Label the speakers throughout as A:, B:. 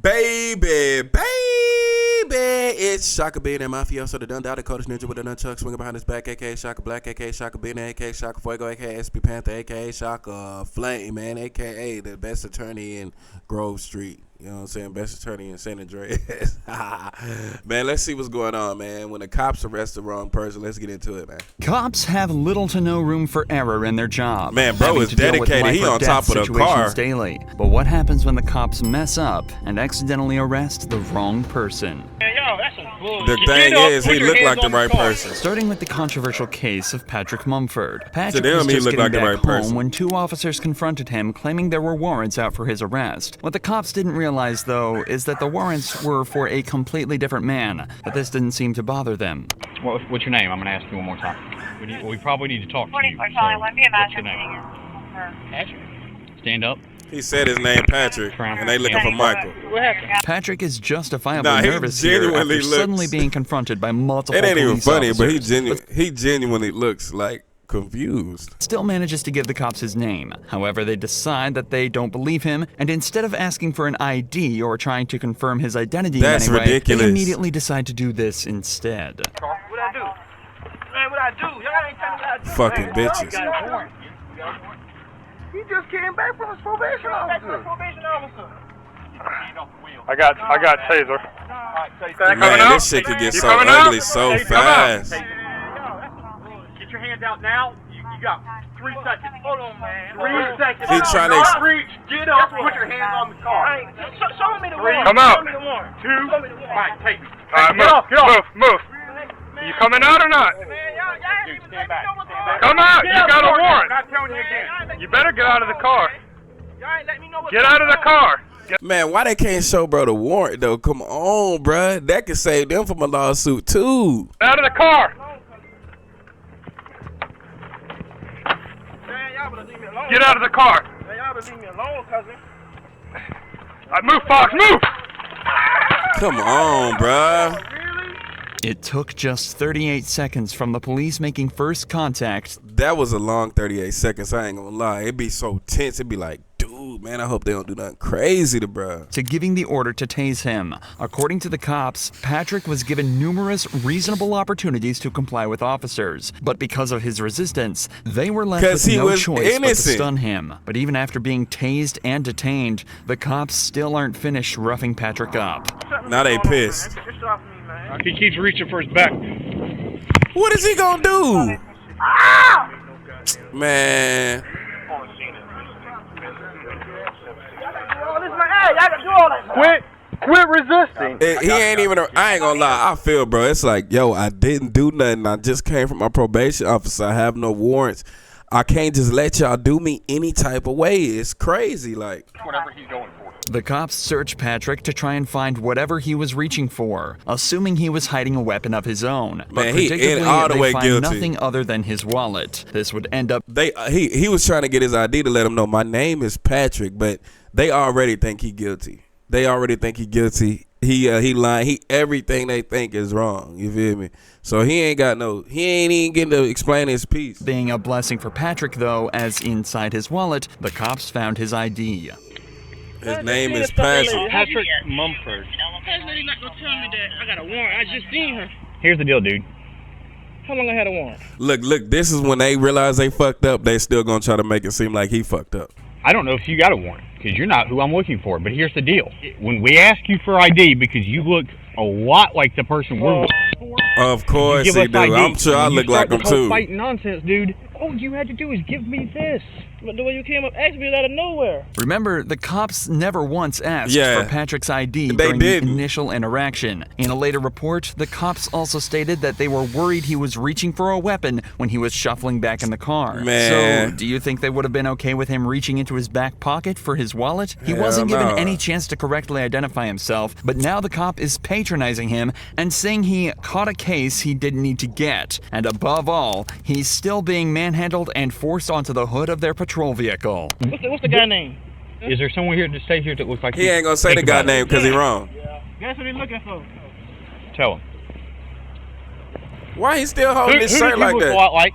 A: Baby, it's Shaka Bean and Mafioso, the Dun Dotted Coldest Ninja with a nunchuck swinging behind his back, aka Shaka Black, aka Shaka Bean, aka Shaka Fuego, aka SP Panther, aka Shaka Flame, man, aka the best attorney in Grove Street. You know what I'm saying? Best attorney in San Andreas. Man, let's see what's going on, man. When the cops arrest the wrong person, let's get into it, man.
B: Cops have little to no room for error in their job.
A: Man, bro is dedicated. He on top of the car.
B: Daily. But what happens when the cops mess up and accidentally arrest the wrong person?
A: The thing is, he looked like the right person.
B: Starting with the controversial case of Patrick Mumford. Patrick
A: was just
B: getting back home when two officers confronted him, claiming there were warrants out for his arrest. What the cops didn't realize, though, is that the warrants were for a completely different man, but this didn't seem to bother them.
C: What's your name? I'm going to ask you one more time. We probably need to talk to you. What's your name? Patrick. Stand up.
A: He said his name Patrick, and they looking for Michael.
C: What happened?
B: Patrick is justifiably nervous here after suddenly being confronted by multiple police officers.
A: It ain't even funny, but he genuinely looks like confused.
B: Still manages to give the cops his name. However, they decide that they don't believe him, and instead of asking for an ID or trying to confirm his identity in any way,
A: ridiculous.
B: They immediately decide to do this instead.
D: What I do? Man, what I do? Y'all ain't telling me what I do.
A: Fucking
D: man.
A: bitches.
D: You got a warrant. He just came back from his probation officer.
E: I got taser.
A: Man, this shit could get so ugly so fast.
D: Get your hands out now. You got 3 seconds. Hold on, man. 3 seconds.
A: He trying to
D: reach. Get up. Put your hands on the car. Show me the warrant.
E: Come out.
D: Show me the warrant.
E: 2.
D: Show me the warrant. All right, take me.
E: Move. You coming out or not?
D: Stand back.
E: Come out. You got a warrant.
D: I'm not telling you again.
E: You better get out of the car.
D: Y'all ain't letting me know what's
E: Get out of the car.
A: Man, why they can't show bro the warrant though? Come on, bro. That could save them from a lawsuit too.
E: Get out of the car.
D: Man, y'all better leave me alone.
E: Get out of the car.
D: Man, y'all better leave me alone, cousin.
E: Move, Fox. Move.
A: Come on, bro.
B: It took just 38 seconds from the police making first contact.
A: That was a long 38 seconds. I ain't gonna lie. It'd be so tense. It'd be like, dude, man, I hope they don't do nothing crazy to bro.
B: To giving the order to tase him. According to the cops, Patrick was given numerous reasonable opportunities to comply with officers. But because of his resistance, they were left with no choice but to stun him. But even after being tased and detained, the cops still aren't finished roughing Patrick up.
A: Now they pissed.
E: He keeps reaching for his back.
A: What is he gonna do? Man.
E: Quit resisting.
A: He ain't even, I ain't gonna lie, I feel, bro, it's like, yo, I didn't do nothing. I just came from my probation officer. I have no warrants. I can't just let y'all do me any type of way. It's crazy, like.
E: Whatever he's going for.
B: The cops search Patrick to try and find whatever he was reaching for, assuming he was hiding a weapon of his own. But
A: man, he all the way
B: find
A: guilty.
B: Nothing other than his wallet. This would end up.
A: He was trying to get his ID to let him know my name is Patrick, but they already think he guilty. He lying. Everything they think is wrong. You feel me? So he ain't even getting to explain his piece.
B: Being a blessing for Patrick, though, as inside his wallet, the cops found his ID.
A: His name is Patrick.
E: Patrick Mumford.
D: That lady not gonna tell me that I got a warrant. I just seen her.
C: Here's the deal, dude.
D: How long I had a warrant?
A: Look, this is when they realize they fucked up, they still gonna try to make it seem like he fucked up.
C: I don't know if you got a warrant, because you're not who I'm looking for. But here's the deal. When we ask you for ID, because you look a lot like the person we're looking for.
A: Of course he do. I'm sure I look like him too.
C: Fighting nonsense, dude. All you had to do is give me this.
D: But the way you came up asked me out of nowhere.
B: Remember, the cops never once asked for Patrick's ID during the initial interaction. In a later report, the cops also stated that they were worried he was reaching for a weapon when he was shuffling back in the car.
A: Man.
B: So, do you think they would have been okay with him reaching into his back pocket for his wallet? He wasn't given any chance to correctly identify himself, but now the cop is patronizing him and saying he caught a case he didn't need to get. And above all, he's still being manhandled and forced onto the hood of their patrol vehicle.
D: What's the guy name?
C: Is there someone here to stay here that looks like
A: he ain't gonna say the guy name because he wrong.
D: That's what he's looking for.
C: Tell him.
A: Why he still holding his shirt like that?
C: A lot like?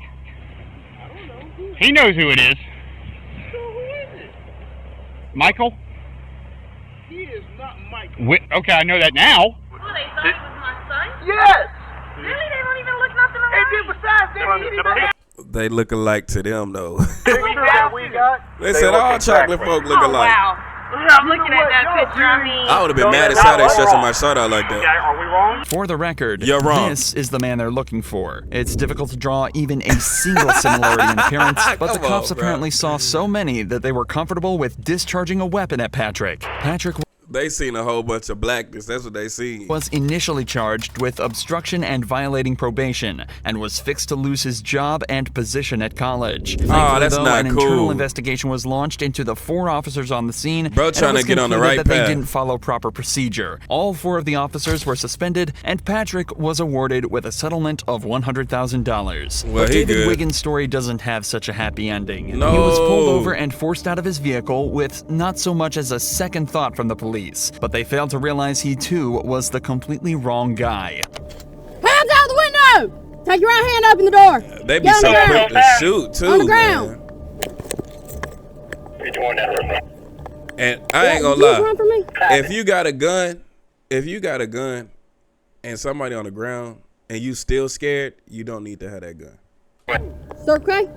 D: I don't know.
C: He knows who it is.
D: So who is it?
C: Michael?
D: He is not Michael.
C: Okay, I know that now.
F: Well, they thought it was my son?
E: Yes!
F: Really? They don't even look nothing alike?
E: And then besides, they didn't even
A: They look alike to them though.
E: picture that we got.
A: They said all chocolate folk look
F: Oh,
A: alike.
F: wow. I'm looking at that picture, I mean...
A: I would have been mad as hell they stretching my shirt out like that.
D: Okay, are we wrong?
B: For the record,
A: You're wrong.
B: this is the man they're looking for. It's difficult to draw even a single similarity in appearance, but the
A: Come
B: cops
A: on, bro.
B: apparently saw so many that they were comfortable with discharging a weapon at Patrick. Patrick
A: They seen a whole bunch of blackness. That's what they seen.
B: was initially charged with obstruction and violating probation and was fixed to lose his job and position at college. Thankfully,
A: that's
B: though,
A: not
B: an
A: cool.
B: internal investigation was launched into the 4 officers on the scene.
A: Bro
B: and it
A: trying to
B: was
A: get on the
B: concluded
A: right
B: that
A: path.
B: they didn't follow proper procedure. All 4 of the officers were suspended, and Patrick was awarded with a settlement of $100,000.
A: Well,
B: But
A: he
B: David
A: good.
B: Wiggins' story doesn't have such a happy ending.
A: No.
B: He was pulled over and forced out of his vehicle with not so much as a second thought from the police, but they failed to realize he too was the completely wrong guy.
G: Hands out the window! Take your right hand, open the door.
A: They be
G: Get on
A: so
G: the ground.
A: quick to shoot too.
G: On the ground.
A: Man. And I ain't gonna
G: Did you run
A: lie.
G: for me?
A: If you got a gun, and somebody on the ground and you still scared, you don't need to have that gun.
G: Sir, okay?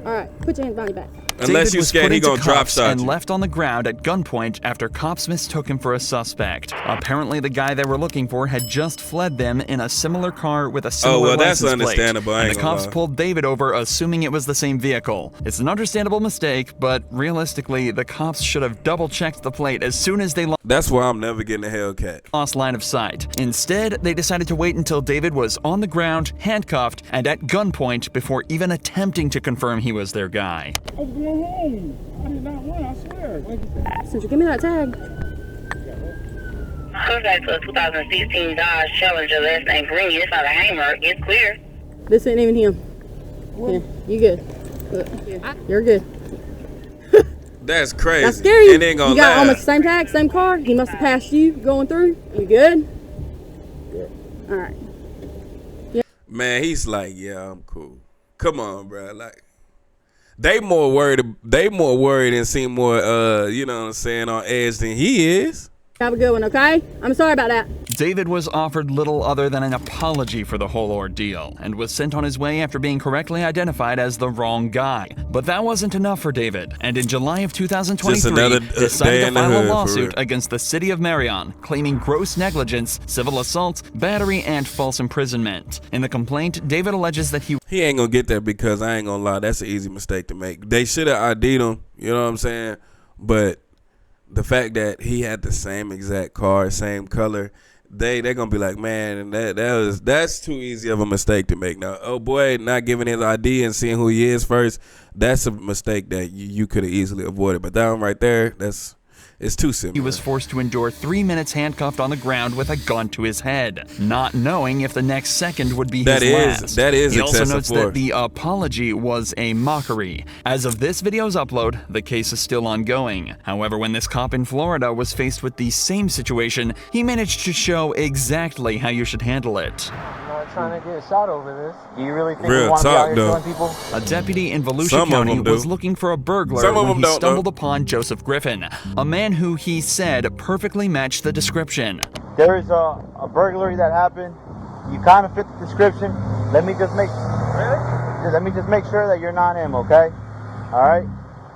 G: All right, put your hands behind your back.
A: Unless
B: David
A: you
B: was
A: scared
B: put
A: he
B: into
A: gonna drop
B: cuffs
A: shot
B: and
A: you.
B: left on the ground at gunpoint after cops mistook him for a suspect. Apparently, the guy they were looking for had just fled them in a similar car with a similar
A: well, that's
B: license plate.
A: understandable. I
B: And
A: ain't
B: the
A: gonna
B: cops
A: lie.
B: pulled David over, assuming it was the same vehicle. It's an understandable mistake, but realistically, the cops should have double-checked the plate as soon as they
A: That's why I'm never getting a Hellcat.
B: lost line of sight. Instead, they decided to wait until David was on the ground, handcuffed, and at gunpoint before even attempting to confirm he was their guy.
G: Since you give me that tag.
F: Contact to a 2016 Dodge Challenger, last name Green. It's not a Hammer. It's clear.
G: This ain't even him. Yeah, you good. Look, you're good.
A: That's crazy.
G: That's scary.
A: It ain't gonna
G: You got
A: lie.
G: almost the same tag, same car. He must have passed you going through. You good? All right.
A: Man, he's like, yeah, I'm cool. Come on, bro. Like, they more worried and seem more, you know what I'm saying, on edge than he is.
G: Have a good one, okay? I'm sorry about that.
B: David was offered little other than an apology for the whole ordeal and was sent on his way after being correctly identified as the wrong guy. But that wasn't enough for David, and in July of 2023,
A: Just another
B: decided
A: day
B: to
A: in the
B: file
A: hood,
B: a
A: for
B: lawsuit
A: real.
B: against the city of Marion, claiming gross negligence, civil assault, battery, and false imprisonment. In the complaint, David alleges that he
A: He ain't gonna get that because I ain't gonna lie, that's an easy mistake to make. They should have ID'd him, you know what I'm saying? But the fact that he had the same exact car, same color, they're gonna be like, man, that's too easy of a mistake to make. Now, oh boy, not giving his ID and seeing who he is first, that's a mistake that you could have easily avoided. But that one right there, it's too simple.
B: He was forced to endure 3 minutes handcuffed on the ground with a gun to his head, not knowing if the next second would be
A: That
B: his
A: is-
B: last.
A: that is
B: He also
A: excessive
B: notes
A: force.
B: that the apology was a mockery. As of this video's upload, the case is still ongoing. However, when this cop in Florida was faced with the same situation, he managed to show exactly how you should handle it.
H: I'm not trying to get shot over this. Do you really think
A: Real
H: we want to be
A: talk,
H: out here
A: though.
H: killing people?
B: A deputy in Volusia
A: Some of
B: County
A: them do.
B: was looking for a burglar
A: Some of
B: when
A: them
B: he
A: don't,
B: stumbled
A: though.
B: upon Joseph Griffin, a man who he said perfectly matched the description.
H: There's a burglary that happened. You kind of fit the description. Let me just make sure that you're not him, okay? All right.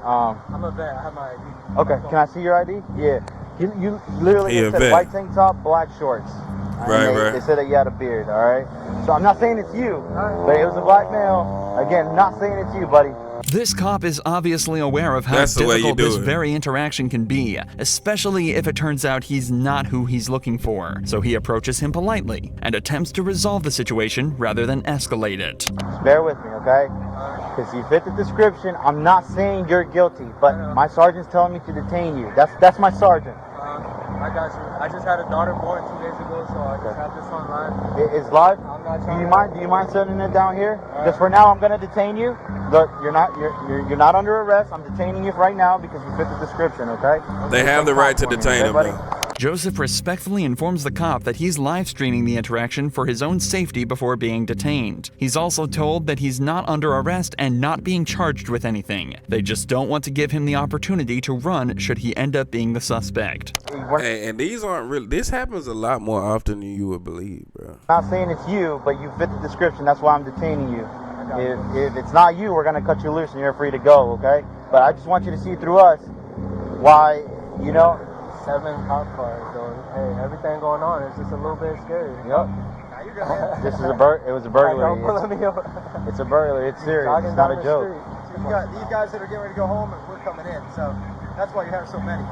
E: I'm a vet. I have my ID.
H: Okay. Can I see your ID? Yeah. You literally
A: He a
H: just said
A: vet.
H: white tank top, black shorts. And
A: Right,
H: they,
A: right.
H: They said that you had a beard. All right. So I'm not saying it's you, but it was a black male. Again, not saying it's you, buddy.
B: This cop is obviously aware of how
A: That's the way you
B: difficult
A: do
B: this
A: it.
B: very interaction can be, especially if it turns out he's not who he's looking for. So he approaches him politely and attempts to resolve the situation rather than escalate it.
H: Just bear with me, okay? Because you fit the description. I'm not saying you're guilty, but my sergeant's telling me to detain you. That's my sergeant.
E: I got you. I just had a daughter born 2 days ago, so I just have this online.
H: It's live.
E: I'm not
H: Do
E: trying
H: you
E: to-
H: mind? Do you mind setting it down here? Just for now, I'm gonna detain you. Look, you're not under arrest. I'm detaining you right now because you fit the description. Okay?
A: They have the right to detain him,
H: buddy.
A: though.
B: Joseph respectfully informs the cop that he's live streaming the interaction for his own safety before being detained. He's also told that he's not under arrest and not being charged with anything. They just don't want to give him the opportunity to run should he end up being the suspect.
A: Hey, and these aren't really. This happens a lot more often than you would believe, bro.
H: Not saying it's you, but you fit the description. That's why I'm detaining you. If it's not you, we're gonna cut you loose and you're free to go, okay? But I just want you to see through us why, you know.
E: 7 cop cars, so hey, everything going on is just a little bit scary.
H: Yep. This is it was a burglary. It's a burglary. It's serious. It's not a joke.
E: You got these guys that are getting ready to go home, and we're coming in, so that's why you have so many.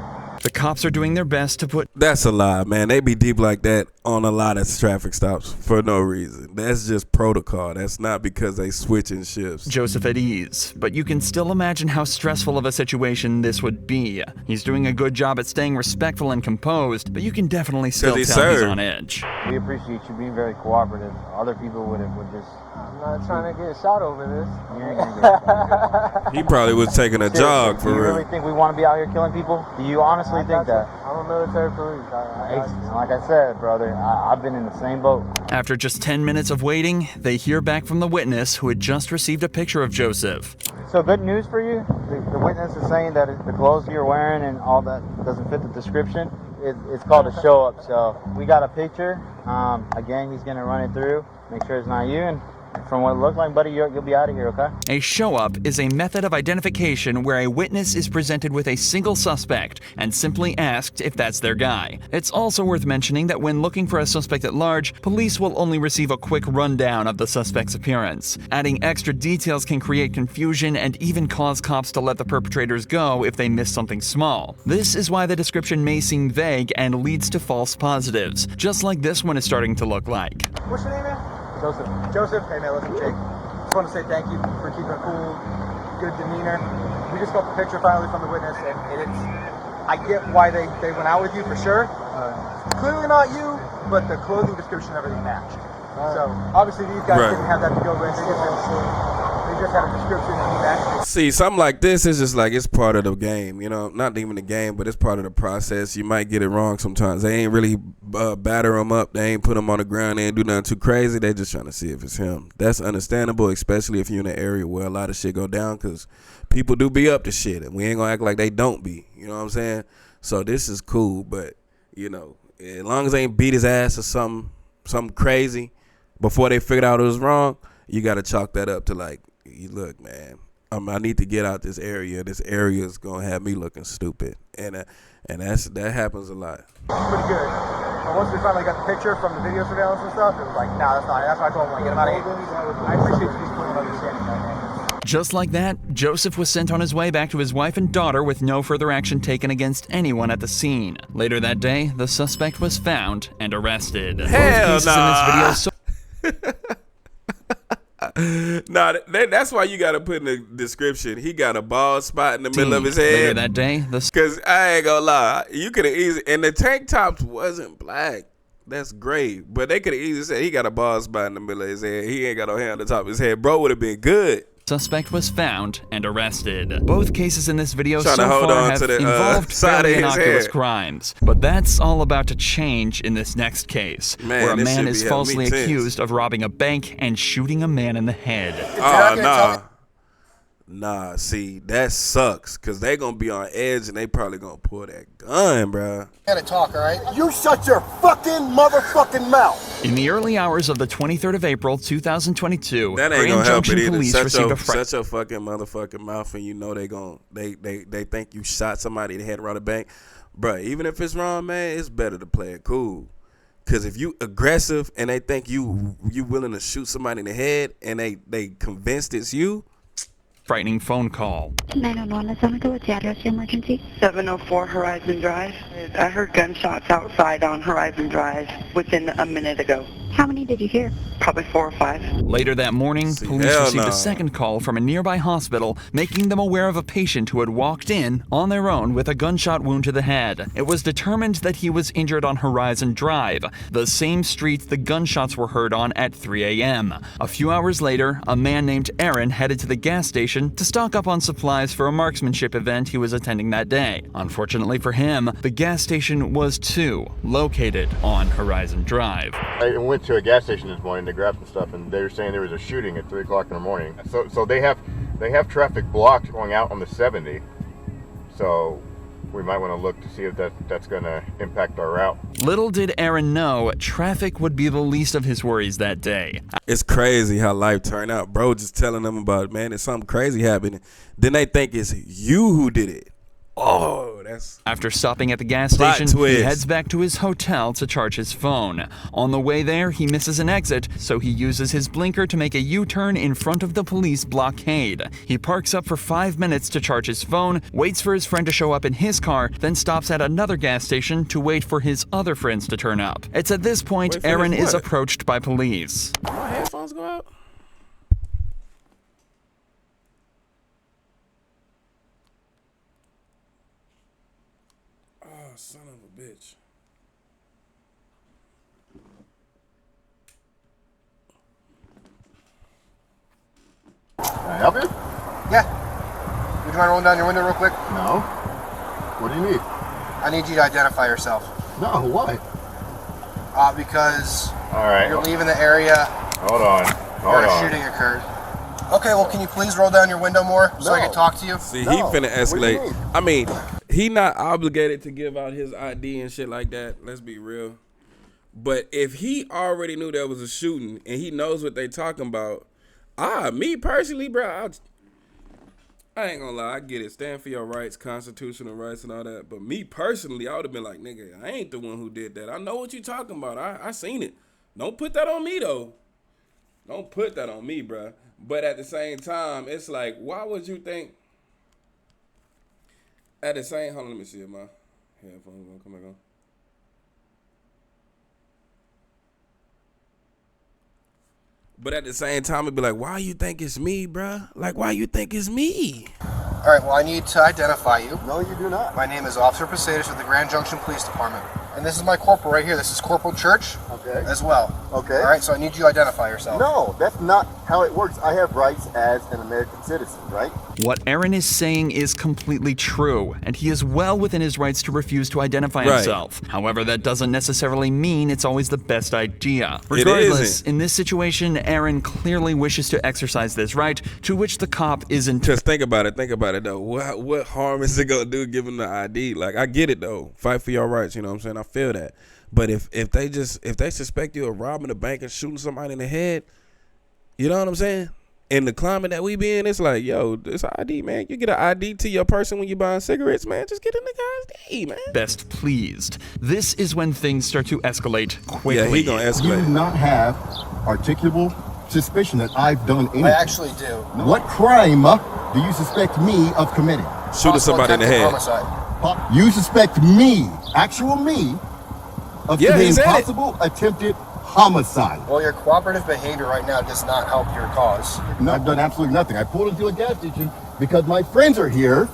B: The cops are doing their best to put...
A: That's a lie, man. They be deep like that on a lot of traffic stops for no reason. That's just protocol. That's not because they switching shifts.
B: Joseph at ease, but you can still imagine how stressful of a situation this would be. He's doing a good job at staying respectful and composed, but you can definitely still tell he's on edge.
H: We appreciate you being very cooperative. Other people would just...
E: I'm not trying to get shot over this.
H: You ain't gonna get shot.
A: He probably was taking a jog for
H: real. Do you
A: real.
H: really think we want to be out here killing people? Do you honestly think that?
E: I'm a military police.
H: Like I said, brother, I've been in the same boat.
B: After just 10 minutes of waiting, they hear back from the witness who had just received a picture of Joseph.
H: So good news for you. The witness is saying that the clothes you're wearing and all that doesn't fit the description. It's called a show up. So we got a picture. Again, he's gonna run it through, make sure it's not you, and from what it looked like, buddy, you'll be out of here, okay?
B: A show-up is a method of identification where a witness is presented with a single suspect and simply asked if that's their guy. It's also worth mentioning that when looking for a suspect at large, police will only receive a quick rundown of the suspect's appearance. Adding extra details can create confusion and even cause cops to let the perpetrators go if they miss something small. This is why the description may seem vague and leads to false positives, just like this one is starting to look like.
E: What's your name, man? Joseph, hey man, listen, Jake. Just want to say thank you for keeping a cool, good demeanor. We just got the picture finally from the witness, and it's, I get why they went out with you for sure. Clearly not you, but the clothing description and everything matched. So obviously these guys didn't have that to go with. They just had a description and he matched it.
A: See, something like this is just like it's part of the game, you know, not even the game, but it's part of the process. You might get it wrong sometimes. They ain't really batter him up. They ain't put him on the ground. They ain't do nothing too crazy. They just trying to see if it's him. That's understandable, especially if you're in an area where a lot of shit go down, because people do be up to shit, and we ain't gonna act like they don't be. You know what I'm saying? So this is cool, but you know, as long as they ain't beat his ass or something crazy before they figured out it was wrong, you gotta chalk that up to like, look, man, I need to get out this area. This area is gonna have me looking stupid, and that happens a lot.
E: Pretty good. But once we finally got the picture from the video surveillance and stuff, it was like, nah, that's not it. That's why I told him, like, get him out of here. I appreciate you just putting an understanding that, man.
B: Just like that, Joseph was sent on his way back to his wife and daughter with no further action taken against anyone at the scene. Later that day, the suspect was found and arrested.
A: Hell nah. Nah, that's why you gotta put in the description. He got a bald spot in the middle of his head.
B: Later that day,
A: because I ain't gonna lie, you could have easily, and the tank tops wasn't black. That's great, but they could have easily said he got a bald spot in the middle of his head. He ain't got no hair on the top of his head. Bro would have been good.
B: Suspect was found and arrested. Both cases in this video so
A: far
B: have involved fairly innocuous crimes. But that's all about to change in this next case, where a man is falsely accused of robbing a bank and shooting a man in the head.
A: Oh, nah, see, that sucks, because they gonna be on edge and they probably gonna pull that gun, bro.
I: Gotta talk, all right? You shut your fucking motherfucking mouth!
B: In the early hours of the 23rd of April, 2022,
A: that ain't gonna help it either.
B: Police
A: Shut
B: received
A: your fucking motherfucking mouth, and you know they think you shot somebody in the head around the bank. Bro, even if it's wrong, man, it's better to play it cool. Because if you aggressive and they think you willing to shoot somebody in the head and they convinced it's you,
B: frightening phone call.
J: 911, what's the address of your emergency?
F: 704 Horizon Drive. I heard gunshots outside on Horizon Drive within a minute ago.
J: How many did you hear?
F: Probably 4 or 5.
B: Later that morning,
A: See,
B: police
A: hell
B: received
A: no.
B: a second call from a nearby hospital, making them aware of a patient who had walked in on their own with a gunshot wound to the head. It was determined that he was injured on Horizon Drive, the same street the gunshots were heard on at 3 a.m. A few hours later, a man named Aaron headed to the gas station to stock up on supplies for a marksmanship event he was attending that day. Unfortunately for him, the gas station was too located on Horizon Drive.
K: I went to a gas station this morning to grab some stuff, and they were saying there was a shooting at 3 o'clock in the morning. So they have traffic blocked going out on the 70. So we might want to look to see if that's going to impact our route.
B: Little did Aaron know, traffic would be the least of his worries that day.
A: It's crazy how life turned out. Bro just telling them about, man, there's something crazy happening. Then they think it's you who did it. Oh, that's...
B: After stopping at the gas
A: Plot
B: station,
A: twist.
B: he heads back to his hotel to charge his phone. On the way there, he misses an exit, so he uses his blinker to make a U-turn in front of the police blockade. He parks up for 5 minutes to charge his phone, waits for his friend to show up in his car, then stops at another gas station to wait for his other friends to turn up. It's at this point
A: Wait for
B: Aaron
A: his
B: is
A: what?
B: approached by police.
A: My headphones go out? Oh, son of a bitch.
K: Can I help you?
E: Yeah. Would you mind rolling down your window real quick?
K: No. What do you need?
E: I need you to identify yourself.
K: No, why?
E: Because
K: All right.
E: you're leaving the area
K: Hold on.
E: where
K: Hold
E: a
K: on.
E: shooting occurred. Okay, well, can you please roll down your window more so I
K: No.
E: can talk to you?
A: See, he
K: No.
A: finna
K: What do you
A: escalate.
K: mean?
A: I mean, he not obligated to give out his ID and shit like that. Let's be real. But if he already knew there was a shooting and he knows what they talking about, me personally, bro, I ain't gonna lie, I get it. Stand for your rights, constitutional rights and all that. But me personally, I would have been like, nigga, I ain't the one who did that. I know what you talking about. I seen it. Don't put that on me, though. Don't put that on me, bro. But at the same time, it's like, why would you think? At the same, hold on, let me see if my headphones gonna come back on. But at the same time, it'd be like, why you think it's me, bruh? Like, why you think it's me?
E: All right, well, I need to identify you.
K: No, you do not.
E: My name is Officer Posadas with the Grand Junction Police Department. And this is my corporal right here. This is Corporal Church
K: Okay.
E: as well.
K: Okay.
E: All right, so I need you to identify yourself.
K: No, that's not how it works. I have rights as an American citizen, right?
B: What Aaron is saying is completely true, and he is well within his rights to refuse to identify
A: Right.
B: himself. However, that doesn't necessarily mean it's always the best idea.
A: It
B: Regardless,
A: isn't.
B: in this situation, Aaron clearly wishes to exercise this right, to which the cop isn't.
A: Just think about it though. What harm is it gonna do giving the ID? Like, I get it though. Fight for your rights, you know what I'm saying? I feel that. But if they suspect you of robbing a bank and shooting somebody in the head, you know what I'm saying? In the climate that we be in, it's like, yo, this ID, man. You get an ID to your person when you buying cigarettes, man. Just get a nigga ID, man.
B: Best pleased. This is when things start to escalate quickly.
A: Yeah, he gonna
I: You do
A: escalate.
I: not have articulable suspicion that I've done anything.
E: I actually do.
I: What crime do you suspect me of committing?
A: Shooting somebody in the head.
E: Homicide.
I: You suspect me, actual me, of
A: Yeah, he
I: committing
A: said it.
I: possible attempted homicide.
E: Well, your cooperative behavior right now does not help your cause.
I: No, I've done absolutely nothing. I pulled into a gas station because my friends are here,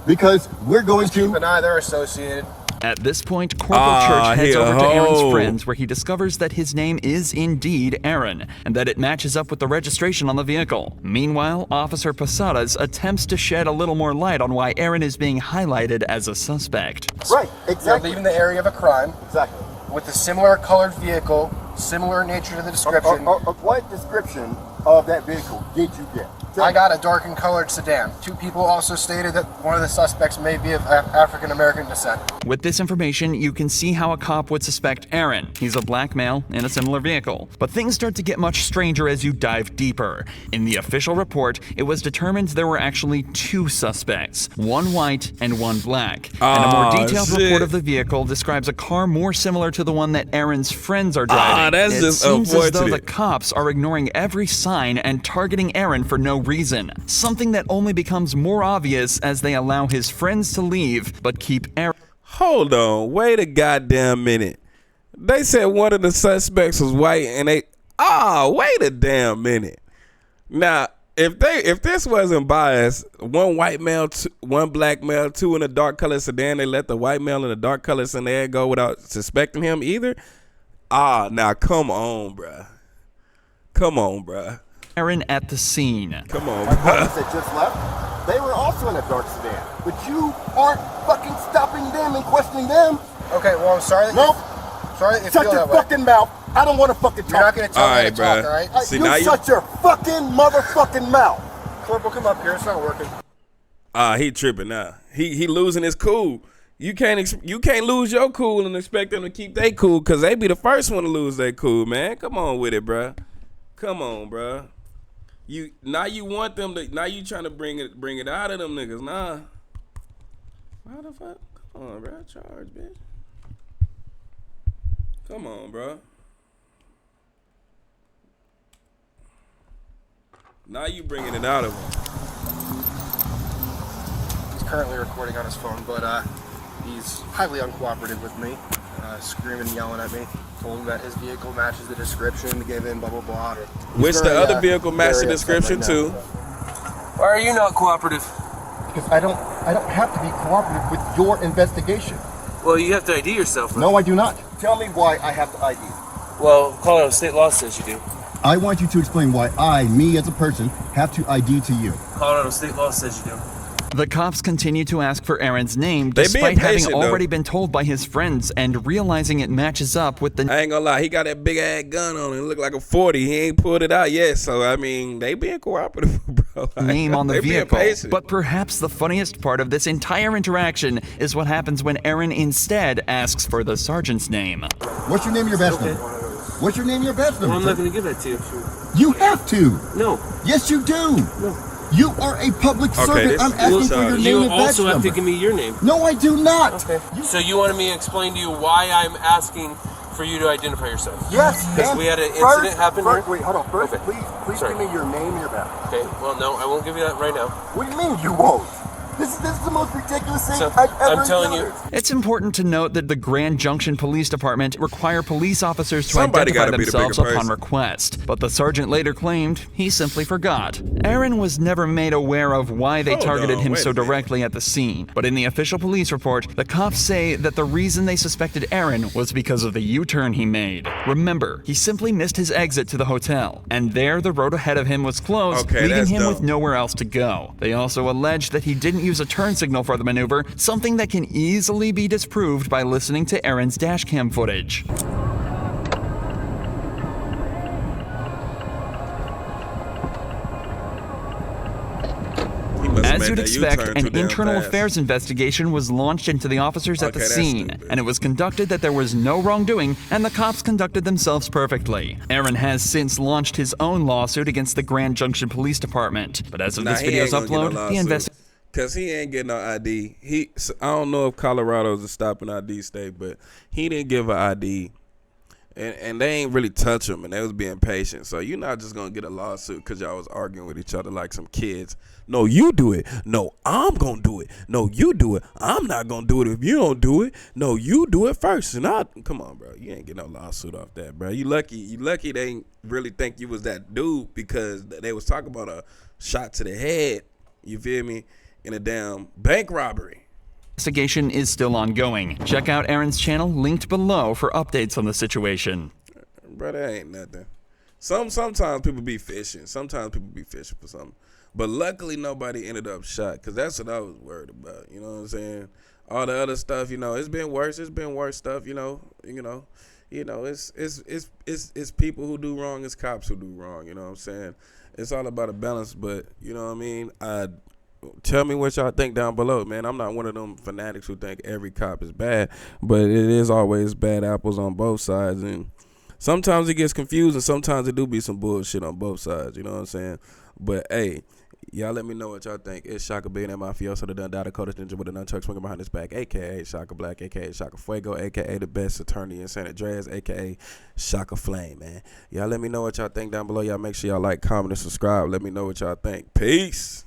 I: because we're going
E: Keep
I: to...
E: an eye, they're associated.
B: At this point, Corporal Church heads
A: he a
B: over to Aaron's
A: hoe.
B: friends, where he discovers that his name is indeed Aaron, and that it matches up with the registration on the vehicle. Meanwhile, Officer Posadas attempts to shed a little more light on why Aaron is being highlighted as a suspect.
I: Right,
E: You're
I: exactly.
E: leaving the area of a crime
I: Exactly.
E: with a similar colored vehicle, similar nature to the description.
I: What description of that vehicle did you get?
E: I got a dark and colored sedan. Two people also stated that one of the suspects may be of African American descent.
B: With this information, you can see how a cop would suspect Aaron. He's a black male in a similar vehicle. But things start to get much stranger as you dive deeper. In the official report, it was determined there were actually two suspects, one white and one black. And a more detailed report of the vehicle describes a car more similar to the one that Aaron's friends are driving.
A: That's
B: it
A: just
B: seems as though the
A: unfortunate.
B: cops are ignoring every sign and targeting Aaron for no reason. Something that only becomes more obvious as they allow his friends to leave, but keep Aaron.
A: Hold on. Wait a goddamn minute. They said one of the suspects was white, and they wait a damn minute. Now, if this wasn't biased, one white male, one black male, two in a dark color sedan, they let the white male in the dark color sedan go without suspecting him either. Now come on, bruh. Come on, bruh.
B: Aaron at the scene.
A: Come on,
I: My
A: bruh.
I: partners that just left, they were also in a dark sedan. But you aren't fucking stopping them and questioning them.
E: Okay, well, I'm sorry that
I: Nope.
E: sorry that you
I: Shut
E: feel
I: your
E: that way.
I: fucking mouth. I don't want to fucking talk.
E: You're not going to tell
A: All
E: me
A: right,
E: to talk,
A: bruh.
E: all right?
A: See,
I: you
A: now
I: shut your fucking motherfucking mouth.
E: Corporal, come up here. It's not working.
A: He tripping now. He losing his cool. You can't lose your cool and expect them to keep their cool, because they be the first one to lose their cool, man. Come on with it, bruh. Come on, bruh. You want them to, now you trying to bring it out of them niggas. Nah. Why the fuck? Come on, bruh. Charge, bitch. Come on, bruh. Now you bringing it out of him.
E: He's currently recording on his phone, but he's highly uncooperative with me, screaming and yelling at me. Told him that his vehicle matches the description, gave in blah blah blah.
A: Which the other vehicle matched the
E: very upset
A: description
E: right now.
A: too.
G: Why are you not cooperative?
I: Because I don't have to be cooperative with your investigation.
G: Well, you have to ID yourself.
I: No, I do not. Tell me why I have to ID.
G: Well, Colorado state law says you do.
I: I want you to explain why me as a person, have to ID to you.
G: Colorado state law says you do.
B: The cops continue to ask for Aaron's name
A: They
B: despite
A: being
B: having
A: patient,
B: already
A: though.
B: been told by his friends and realizing it matches up with the
A: I ain't gonna lie, he got that big ass gun on it. It look like a 40. He ain't pulled it out yet. So I mean, they being cooperative, bro.
B: name on the
A: They being
B: vehicle.
A: patient.
B: But perhaps the funniest part of this entire interaction is what happens when Aaron instead asks for the sergeant's name.
I: What's your name and your badge number? What's your name and your badge number?
G: I'm not going to give that to you.
I: You have to.
G: No.
I: Yes, you do.
G: No.
I: You are a public servant.
A: this-
I: I'm asking for your name
G: You
I: and badge
G: also have
I: number.
G: to give me your name.
I: No, I do not.
G: Okay. So you wanted me to explain to you why I'm asking for you to identify yourself?
I: Yes,
G: Because
I: and
G: we had an incident happen here.
I: Wait, hold on. First,
G: Okay.
I: please
G: Sorry.
I: give me your name and your badge.
G: Okay. Well, no, I won't give you that right now.
I: What do you mean you won't? This is the most ridiculous thing
G: So,
I: I've ever
G: I'm telling you.
I: encountered.
B: It's important to note that the Grand Junction Police Department require police officers to
A: Somebody
B: identify
A: gotta be the
B: themselves
A: bigger
B: upon
A: person.
B: request, but the sergeant later claimed he simply forgot. Aaron was never made aware of why they
A: Hold
B: targeted
A: on,
B: him
A: wait
B: so
A: a minute.
B: directly at the scene, but in the official police report, the cops say that the reason they suspected Aaron was because of the U-turn he made. Remember, he simply missed his exit to the hotel, and there the road ahead of him was closed,
A: Okay,
B: leaving
A: that's
B: him
A: dumb.
B: with nowhere else to go. They also alleged that he didn't use a turn signal for the maneuver, something that can easily be disproved by listening to Aaron's dashcam footage.
A: He must have
B: As
A: made
B: you'd
A: that
B: expect,
A: U-turn
B: an
A: too damn
B: internal
A: fast.
B: affairs investigation was launched into the officers at the
A: Okay, that's
B: scene,
A: stupid.
B: and it was conducted that there was no wrongdoing, and the cops conducted themselves perfectly. Aaron has since launched his own lawsuit against the Grand Junction Police Department, but as of this video's upload, the investigation.
A: Cause he ain't getting no ID. I don't know if Colorado's a stopping ID state, but he didn't give an ID, and they ain't really touch him, and they was being patient. So you're not just gonna get a lawsuit because y'all was arguing with each other like some kids. No, you do it. No, I'm gonna do it. No, you do it. I'm not gonna do it if you don't do it. No, you do it first. And come on, bro. You ain't get no lawsuit off that, bro. You lucky they ain't really think you was that dude, because they was talking about a shot to the head. You feel me? In a damn bank robbery.
B: Investigation is still ongoing. Check out Aaron's channel linked below for updates on the situation.
A: Bro, that ain't nothing. Sometimes people be fishing. Sometimes people be fishing for something. But luckily nobody ended up shot, because that's what I was worried about. You know what I'm saying? All the other stuff, it's been worse. It's been worse stuff, it's people who do wrong, it's cops who do wrong, you know what I'm saying? It's all about a balance, but you know what I mean? Tell me what y'all think down below, man. I'm not one of them fanatics who think every cop is bad, but it is always bad apples on both sides, and sometimes it gets confused, and sometimes it do be some bullshit on both sides, you know what I'm saying? But hey, y'all let me know what y'all think. It's Shaka being that mafioso, the done Dada Kodesh ninja with a nunchuck swinging behind his back, aka Shaka Black, aka Shaka Fuego, aka the best attorney in San Andreas, aka Shaka Flame, man. Y'all let me know what y'all think down below. Y'all make sure y'all like, comment, and subscribe. Let me know what y'all think. Peace.